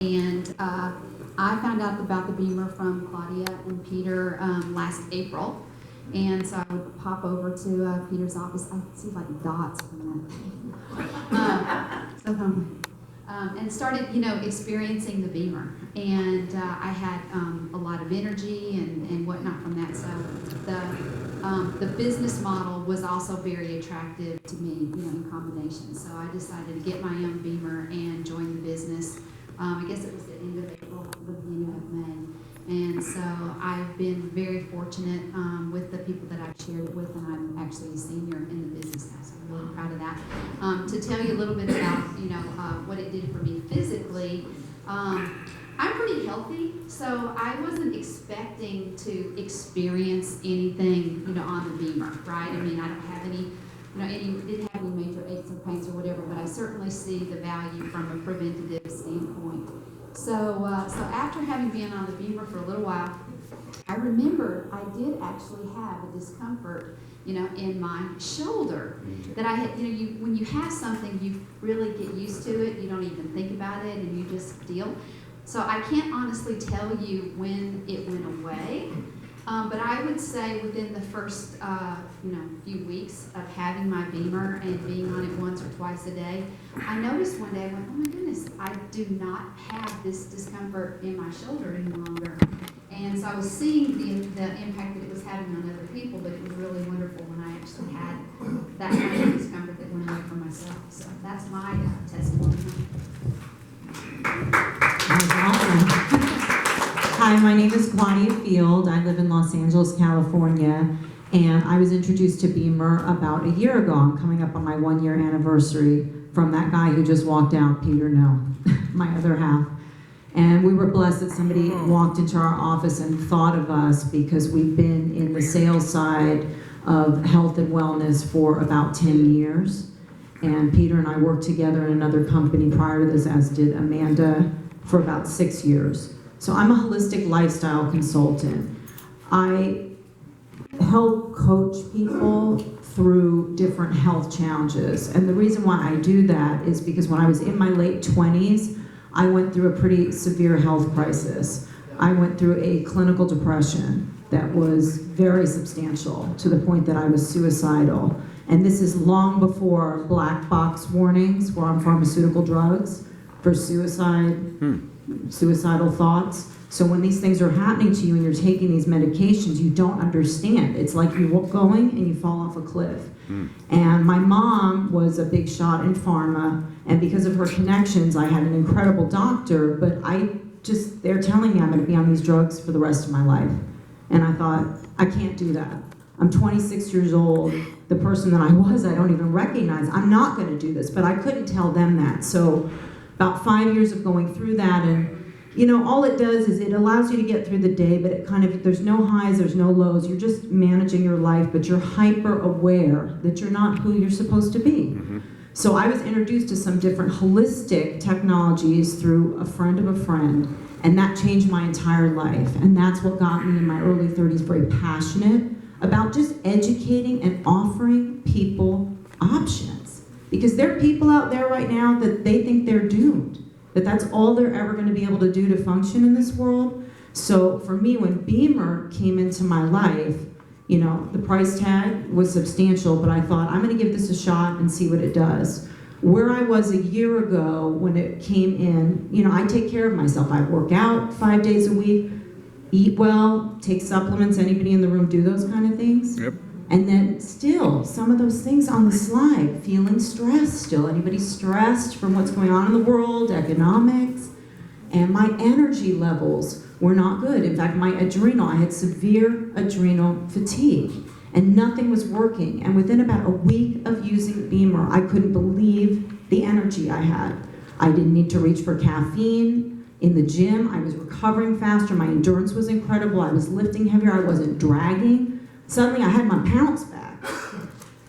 And I found out about the BEMER from Claudia and Peter last April. And so I would pop over to Peter's office. I see like dots from that. And started, experiencing the BEMER. And I had a lot of energy and whatnot from that. So the business model was also very attractive to me, in combination. So I decided to get my own BEMER and join the business. I guess it was the end of April, the beginning of May. And so I've been very fortunate with the people that I've shared it with, and I'm actually a senior in the business now, so I'm really proud of that. To tell you a little bit about, what it did for me physically, I'm pretty healthy, so I wasn't expecting to experience anything, on the BEMER, right? I mean, I don't have any, didn't have any major aches or pains or whatever, but I certainly see the value from a preventative standpoint. So after having been on the BEMER for a little while, I remember I did actually have a discomfort, in my shoulder that I had, when you have something, you really get used to it. You don't even think about it, and you just deal. So I can't honestly tell you when it went away, but I would say within the first, few weeks of having my BEMER and being on it once or twice a day, I noticed one day, I went, oh my goodness, I do not have this discomfort in my shoulder any longer. And so I was seeing the impact that it was having on other people, but it was really wonderful when I actually had that kind of discomfort that went away for myself. So that's my testimony. Hi, my name is Claudia Field. I live in Los Angeles, California, and I was introduced to BEMER about a year ago. I'm coming up on my 1-year anniversary from that guy who just walked out, Peter, my other half. And we were blessed that somebody walked into our office and thought of us because we've been in the sales side of health and wellness for about 10 years. And Peter and I worked together in another company prior to this, as did Amanda, for about 6 years. So I'm a holistic lifestyle consultant. I help coach people through different health challenges. And the reason why I do that is because when I was in my late 20s, I went through a pretty severe health crisis. I went through a clinical depression that was very substantial to the point that I was suicidal. And this is long before black box warnings were on pharmaceutical drugs for suicide, suicidal thoughts. So when these things are happening to you and you're taking these medications, you don't understand. It's like you're going and you fall off a cliff. And my mom was a big shot in pharma, and because of her connections, I had an incredible doctor, but they're telling me I'm gonna be on these drugs for the rest of my life. And I thought, I can't do that. I'm 26 years old. The person that I was, I don't even recognize. I'm not gonna do this, but I couldn't tell them that. So about 5 years of going through that, and all it does is it allows you to get through the day, but it there's no highs, there's no lows. You're just managing your life, but you're hyper aware that you're not who you're supposed to be. So I was introduced to some different holistic technologies through a friend of a friend, and that changed my entire life. And that's what got me in my early 30s very passionate about just educating and offering people options. Because there are people out there right now that they think they're doomed, that that's all they're ever going to be able to do to function in this world. So for me, when BEMER came into my life, the price tag was substantial, but I thought, I'm going to give this a shot and see what it does. Where I was a year ago when it came in, I take care of myself. I work out 5 days a week, eat well, take supplements. Anybody in the room do those kind of things? Yep. And then still, some of those things on the slide, feeling stressed still. Anybody stressed from what's going on in the world, economics? And my energy levels were not good. In fact, I had severe adrenal fatigue, and nothing was working. And within about a week of using BEMER, I couldn't believe the energy I had. I didn't need to reach for caffeine. In the gym, I was recovering faster. My endurance was incredible. I was lifting heavier. I wasn't dragging. Suddenly I had my pounds back,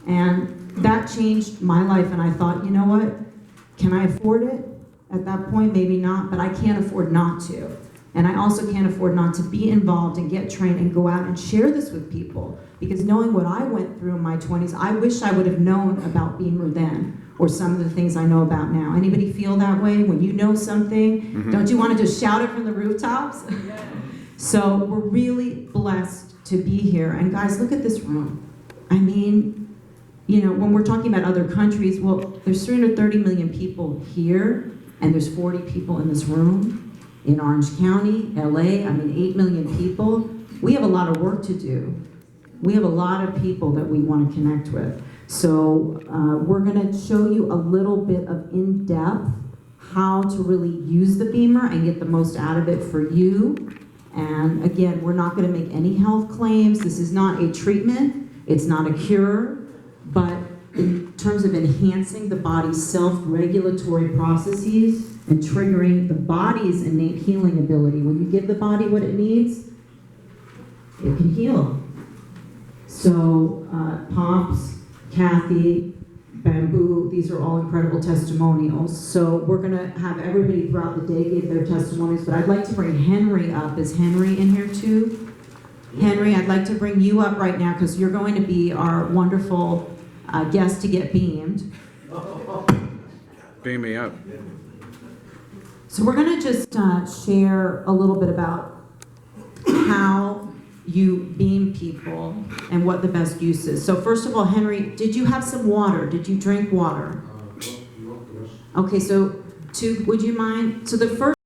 and that changed my life. And I thought, you know what, can I afford it? At that point, maybe not, but I can't afford not to. And I also can't afford not to be involved and get trained and go out and share this with people. Because knowing what I went through in my 20s, I wish I would have known about BEMER then, or some of the things I know about now. Anybody feel that way? When you know something, don't you want to just shout it from the rooftops? So we're really blessed to be here. And guys, look at this room. I mean, you know, when we're talking about other countries, well, there's 330 million people here, and there's 40 people in this room. In Orange County, LA, I mean, 8 million people. We have a lot of work to do. We have a lot of people that we want to connect with. So we're going to show you a little bit of in-depth how to really use the BEMER and get the most out of it for you. And again, we're not going to make any health claims. This is not a treatment. It's not a cure. But in terms of enhancing the body's self-regulatory processes and triggering the body's innate healing ability, when you give the body what it needs, it can heal. So Pops, Kathy, Bamboo, these are all incredible testimonials. So we're gonna have everybody throughout the day give their testimonies, but I'd like to bring Henry up. Is Henry in here too? Henry, I'd like to bring you up right now because you're going to be our wonderful guest to get beamed. Beam me up. So we're gonna just share a little bit about how you beam people and what the best use is. So first of all, Henry, did you have some water? Did you drink water? Okay, so would you mind? So the first